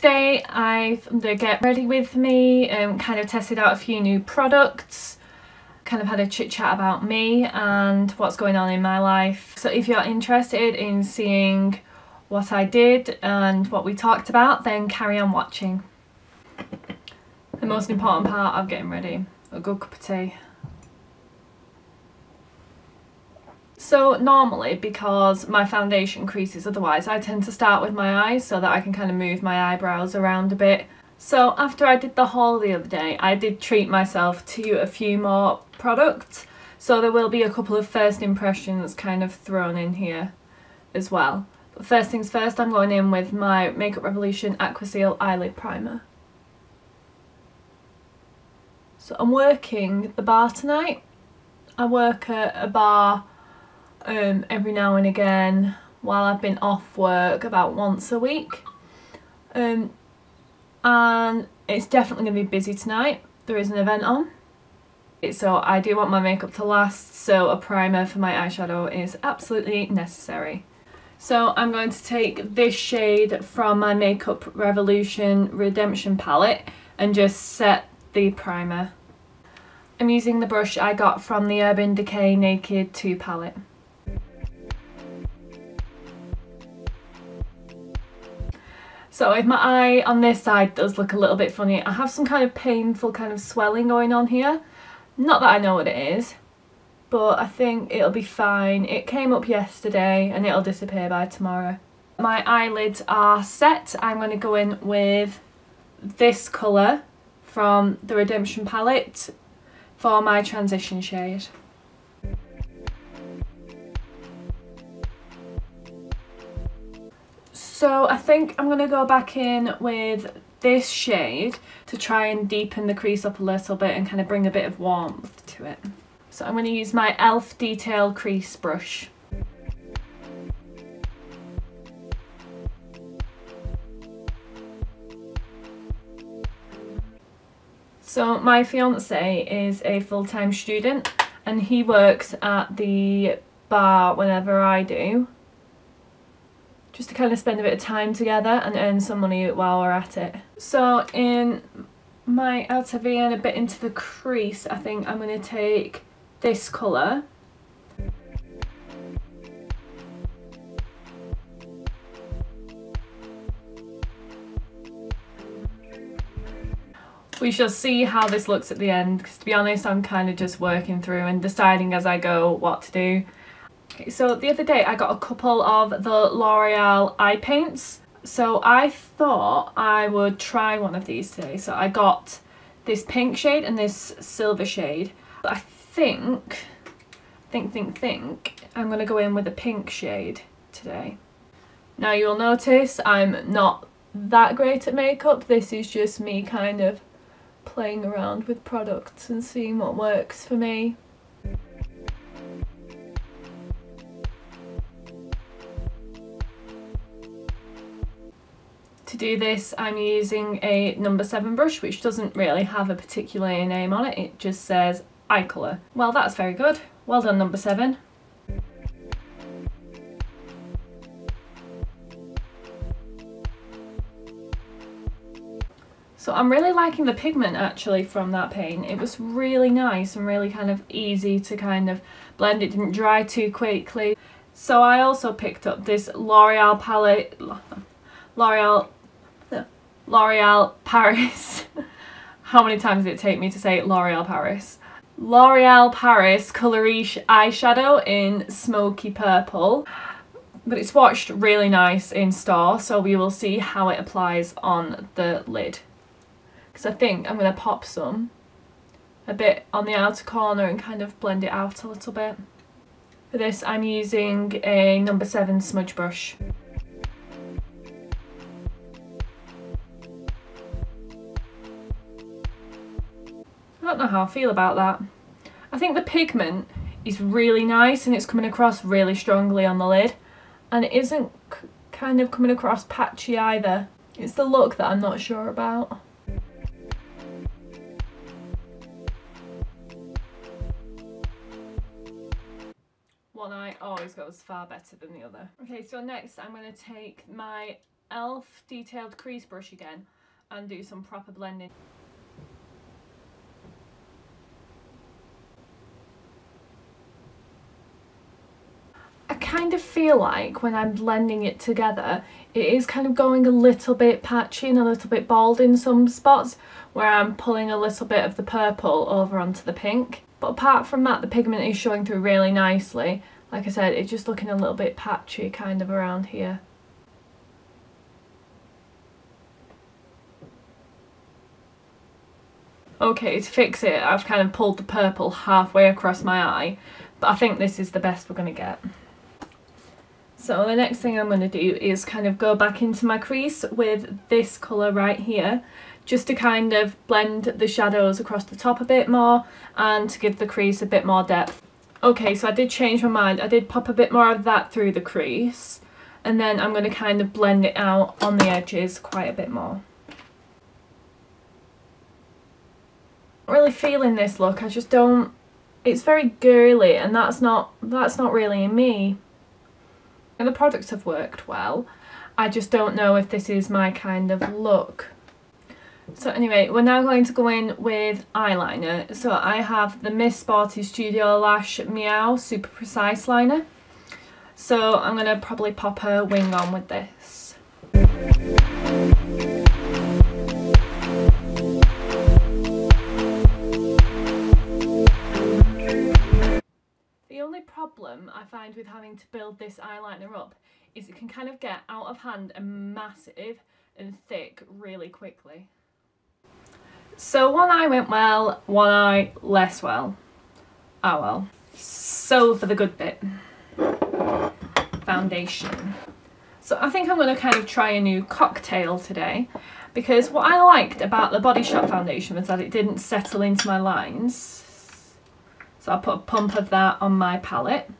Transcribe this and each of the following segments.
today I've done the get ready with me and kind of tested out a few new products, kind of had a chit chat about me and what's going on in my life. So if you're interested in seeing what I did and what we talked about, then carry on watching. The most important part of getting ready, a good cup of tea. So normally, because my foundation creases otherwise, I tend to start with my eyes so that I can kind of move my eyebrows around a bit. So after I did the haul the other day, I did treat myself to a few more products. So there will be a couple of first impressions kind of thrown in here as well. But first things first, I'm going in with my Makeup Revolution Aqua Seal Eyelid Primer. So I'm working the bar tonight. I work at a bar every now and again while I've been off work, about once a week, and it's definitely going to be busy tonight. There is an event on, so I do want my makeup to last, so a primer for my eyeshadow is absolutely necessary. So I'm going to take this shade from my Makeup Revolution Redemption palette and just set the primer. I'm using the brush I got from the Urban Decay Naked 2 palette. So if my eye on this side does look a little bit funny, I have some kind of painful kind of swelling going on here. Not that I know what it is, but I think it'll be fine. It came up yesterday and it'll disappear by tomorrow. My eyelids are set. I'm going to go in with this colour from the Redemption palette for my transition shade. So I think I'm going to go back in with this shade to try and deepen the crease up a little bit and kind of bring a bit of warmth to it. So I'm going to use my e.l.f. Detail Crease brush. So my fiance is a full-time student and he works at the bar whenever I do, just to kind of spend a bit of time together and earn some money while we're at it. So in my outer V and a bit into the crease, I think I'm going to take this colour. We shall see how this looks at the end, because to be honest I'm kind of just working through and deciding as I go what to do. Okay, so the other day I got a couple of the L'Oreal eye paints, so I thought I would try one of these today. So I got this pink shade and this silver shade, but I think I'm going to go in with the pink shade today. Now you'll notice I'm not that great at makeup. This is just me kind of playing around with products and seeing what works for me. To do this I'm using a number 7 brush, which doesn't really have a particular name on it, it just says eye colour. Well, that's very good. Well done, number 7. So I'm really liking the pigment actually from that paint. It was really nice and really kind of easy to kind of blend. It didn't dry too quickly. So I also picked up this L'Oreal palette, L'Oreal Paris. How many times did it take me to say L'Oreal Paris? L'Oreal Paris Colorish eyeshadow in Smoky Purple. But it's swatched really nice in store, so we will see how it applies on the lid. Because I think I'm going to pop some a bit on the outer corner and kind of blend it out a little bit. For this I'm using a number 7 smudge brush. I don't know how I feel about that. I think the pigment is really nice and it's coming across really strongly on the lid, and it isn't kind of coming across patchy either. It's the look that I'm not sure about. One eye always goes far better than the other. Okay, so next I'm going to take my e.l.f. detailed crease brush again and do some proper blending. I kind of feel like when I'm blending it together, it is kind of going a little bit patchy and a little bit bald in some spots, where I'm pulling a little bit of the purple over onto the pink. But apart from that, the pigment is showing through really nicely. Like I said, it's just looking a little bit patchy kind of around here. Okay, to fix it, I've kind of pulled the purple halfway across my eye, but I think this is the best we're going to get. So the next thing I'm going to do is kind of go back into my crease with this colour right here, just to kind of blend the shadows across the top a bit more and to give the crease a bit more depth. Okay, so I did change my mind. I did pop a bit more of that through the crease, and then I'm going to kind of blend it out on the edges quite a bit more. Not really feeling this look. I just don't, it's very girly, and that's not really me. And the products have worked well. I just don't know if this is my kind of look. So anyway, we're now going to go in with eyeliner. So I have the Miss Sporty Studio Lash Meow Super Precise Liner. So I'm going to probably pop her wing on with this. The only problem I find with having to build this eyeliner up is it can kind of get out of hand and massive and thick really quickly. So one eye went well, one eye less well. Oh well. So for the good bit. Foundation. So I think I'm going to kind of try a new cocktail today, because what I liked about the Body Shop foundation was that it didn't settle into my lines. So I put a pump of that on my palette.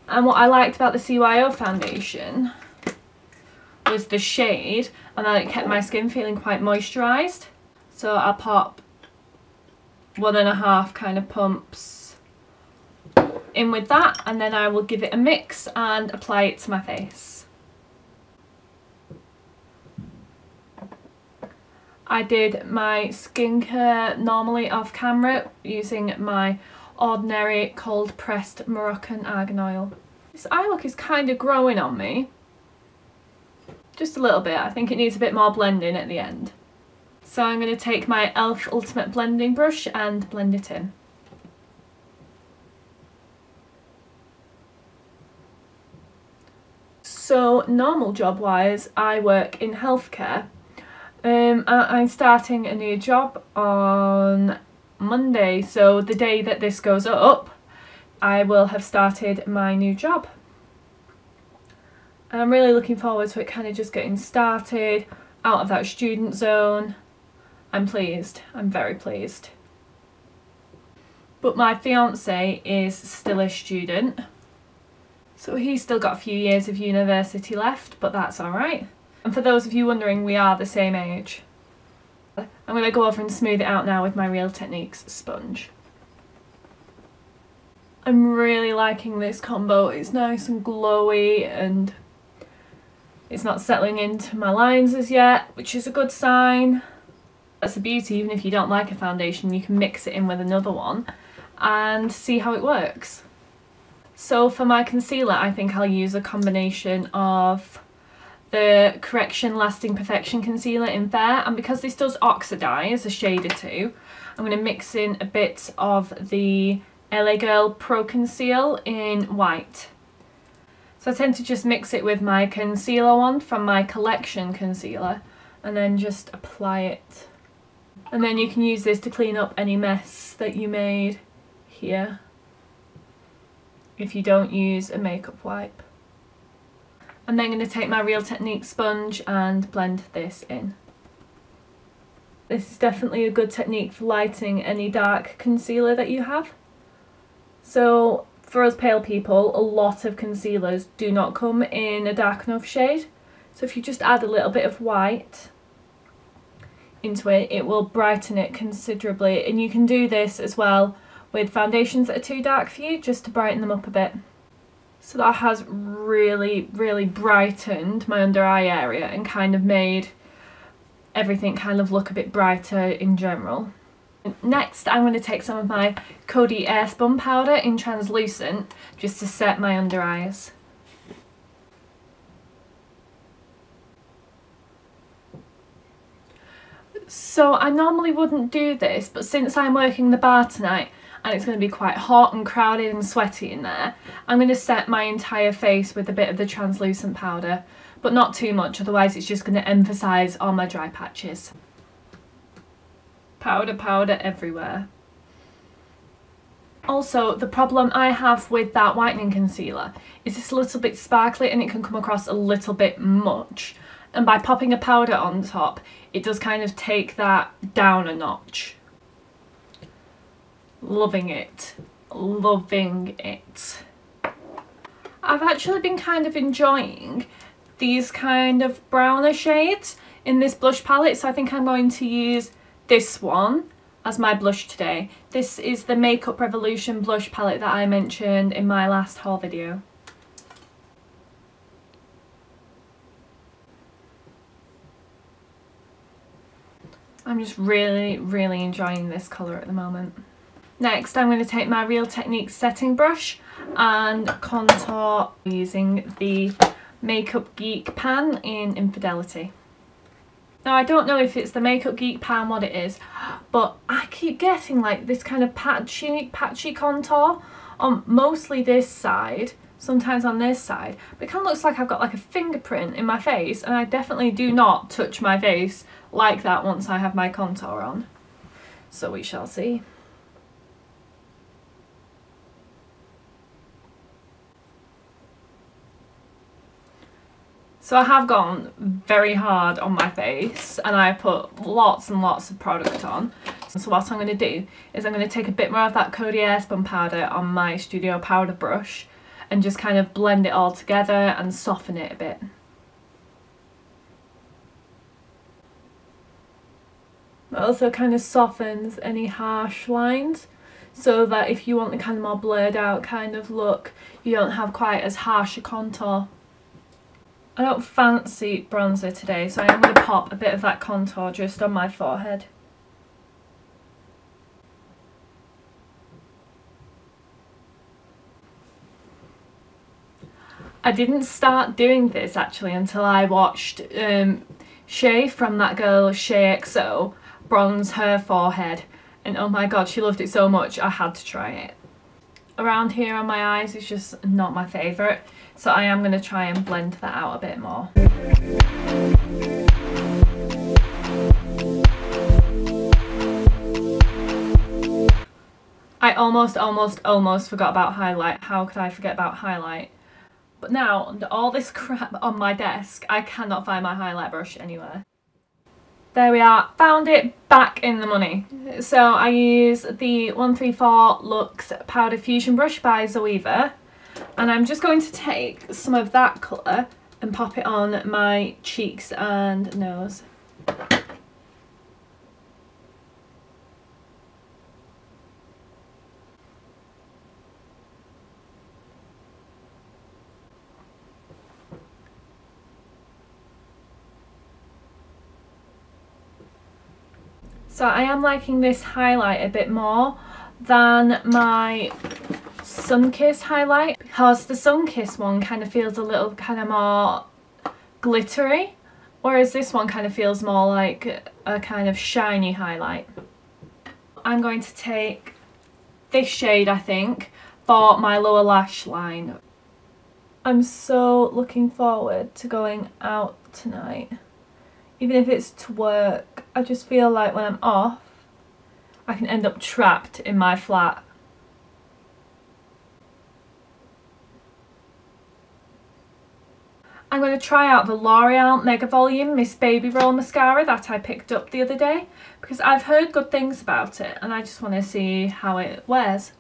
And what I liked about the CYO foundation was the shade, and that it kept my skin feeling quite moisturised. So I'll pop 1.5 kind of pumps in with that, and then I will give it a mix and apply it to my face. I did my skincare normally off camera using my ordinary cold pressed Moroccan argan oil. This eye look is kind of growing on me. Just a little bit. I think it needs a bit more blending at the end. So I'm going to take my e.l.f. Ultimate Blending Brush and blend it in. So normal job wise, I work in healthcare. I'm starting a new job on Monday, so the day that this goes up, I will have started my new job. And I'm really looking forward to it kind of just getting started, out of that student zone. I'm pleased, I'm very pleased. But my fiance is still a student, so he's still got a few years of university left, but that's alright. And for those of you wondering, we are the same age. I'm going to go over and smooth it out now with my Real Techniques sponge. I'm really liking this combo. It's nice and glowy, and it's not settling into my lines as yet, which is a good sign. That's the beauty. Even if you don't like a foundation, you can mix it in with another one and see how it works. So for my concealer, I think I'll use a combination of the Correction Lasting Perfection Concealer in Fair, and because this does oxidise a shade or two, I'm going to mix in a bit of the LA Girl Pro Conceal in White. So I tend to just mix it with my concealer wand from my Collection concealer and then just apply it. And then you can use this to clean up any mess that you made here if you don't use a makeup wipe. I'm then going to take my Real Techniques sponge and blend this in. This is definitely a good technique for lighting any dark concealer that you have. So for us pale people, a lot of concealers do not come in a dark enough shade. So if you just add a little bit of white into it, it will brighten it considerably. And you can do this as well with foundations that are too dark for you, just to brighten them up a bit. So that has really, really brightened my under eye area and kind of made everything kind of look a bit brighter in general. Next, I'm going to take some of my Coty Airspun powder in translucent just to set my under eyes. So I normally wouldn't do this, but since I'm working the bar tonight and it's going to be quite hot and crowded and sweaty in there, I'm going to set my entire face with a bit of the translucent powder, but not too much, otherwise it's just going to emphasise all my dry patches. Powder, powder everywhere. Also, the problem I have with that whitening concealer is it's a little bit sparkly and it can come across a little bit much. And by popping a powder on top, it does kind of take that down a notch. Loving it. Loving it. I've actually been kind of enjoying these kind of browner shades in this blush palette, so I think I'm going to use this one as my blush today. This is the Makeup Revolution blush palette that I mentioned in my last haul video. I'm just really, really enjoying this colour at the moment. Next, I'm going to take my Real Techniques setting brush and contour using the Makeup Geek pan in Infidelity. Now, I don't know if it's the Makeup Geek pan what it is, but I keep getting like this kind of patchy contour on mostly this side, sometimes on this side, but it kind of looks like I've got like a fingerprint in my face, and I definitely do not touch my face like that once I have my contour on. So we shall see. So I have gone very hard on my face and I put lots and lots of product on. So what I'm going to do is I'm going to take a bit more of that Coty Airspun powder on my Studio Powder brush and just kind of blend it all together and soften it a bit. It also kind of softens any harsh lines, so that if you want the kind of more blurred out kind of look, you don't have quite as harsh a contour. I don't fancy bronzer today, so I'm going to pop a bit of that contour just on my forehead. I didn't start doing this actually until I watched Shay from that girl Shay XO bronze her forehead, and oh my god, she loved it so much I had to try it. Around here on my eyes is just not my favourite, so I am going to try and blend that out a bit more. I almost forgot about highlight. How could I forget about highlight? But now, under all this crap on my desk, I cannot find my highlight brush anywhere. There we are, found it, back in the money. So I use the 134 Luxe Powder Fusion Brush by Zoeva, and I'm just going to take some of that colour and pop it on my cheeks and nose. So I am liking this highlight a bit more than my Sunkissed highlight, because the Sunkissed one kind of feels a little kind of more glittery, whereas this one kind of feels more like a kind of shiny highlight. I'm going to take this shade, I think, for my lower lash line. I'm so looking forward to going out tonight. Even if it's to work, I just feel like when I'm off, I can end up trapped in my flat. I'm going to try out the L'Oreal Mega Volume Miss Baby Roll Mascara that I picked up the other day, because I've heard good things about it and I just want to see how it wears.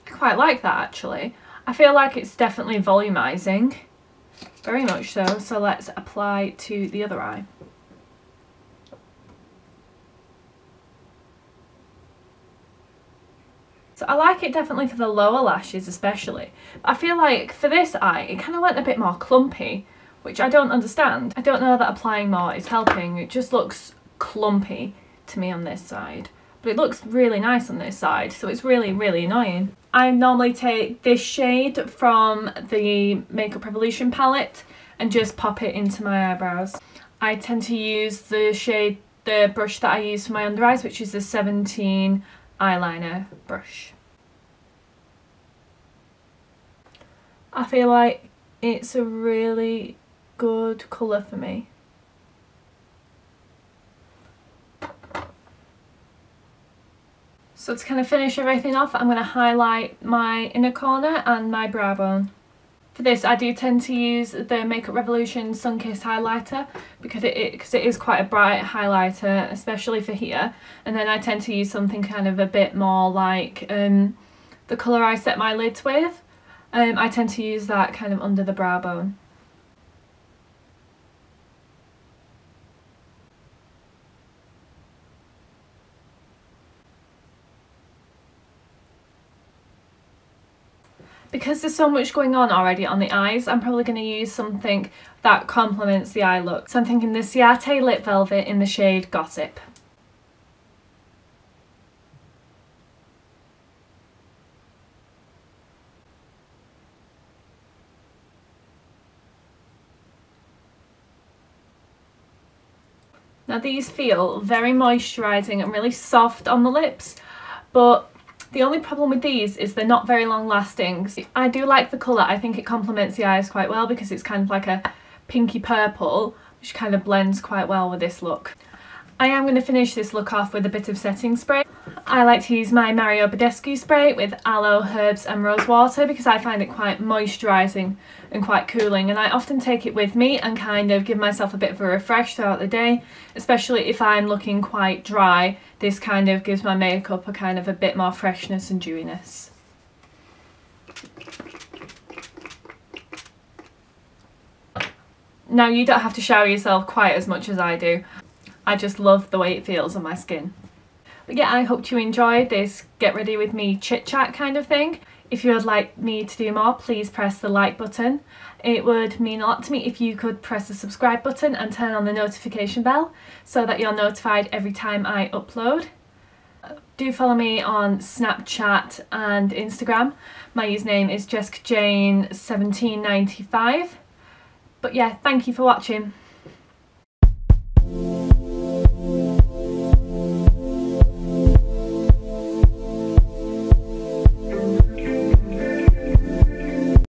I quite like that actually. I feel like it's definitely volumizing, very much so. So let's apply to the other eye. So I like it definitely for the lower lashes especially. But I feel like for this eye, it kind of went a bit more clumpy, which I don't understand. I don't know that applying more is helping. It just looks clumpy to me on this side. But it looks really nice on this side, so it's really, really annoying. I normally take this shade from the Makeup Revolution palette and just pop it into my eyebrows. I tend to use the brush that I use for my under eyes, which is the 17 eyeliner brush. I feel like it's a really good colour for me. So to kind of finish everything off, I'm going to highlight my inner corner and my brow bone. For this, I do tend to use the Makeup Revolution Sun-Kissed highlighter because it is quite a bright highlighter, especially for here. And then I tend to use something kind of a bit more like the colour I set my lids with. I tend to use that kind of under the brow bone. Because there's so much going on already on the eyes, I'm probably going to use something that complements the eye look. So I'm thinking the Ciate Lip Velvet in the shade Gossip. Now these feel very moisturising and really soft on the lips, but the only problem with these is they're not very long lasting. I do like the colour. I think it complements the eyes quite well because it's kind of like a pinky purple, which kind of blends quite well with this look. I am going to finish this look off with a bit of setting spray. I like to use my Mario Badescu spray with aloe, herbs and rose water because I find it quite moisturising and quite cooling, and I often take it with me and kind of give myself a bit of a refresh throughout the day, especially if I'm looking quite dry. This kind of gives my makeup a kind of a bit more freshness and dewiness. Now you don't have to shower yourself quite as much as I do. I just love the way it feels on my skin. But yeah, I hope you enjoyed this get ready with me chit chat kind of thing. If you would like me to do more, please press the like button. It would mean a lot to me if you could press the subscribe button and turn on the notification bell so that you're notified every time I upload. Do follow me on Snapchat and Instagram. My username is JessicaJane1795. But yeah, thank you for watching.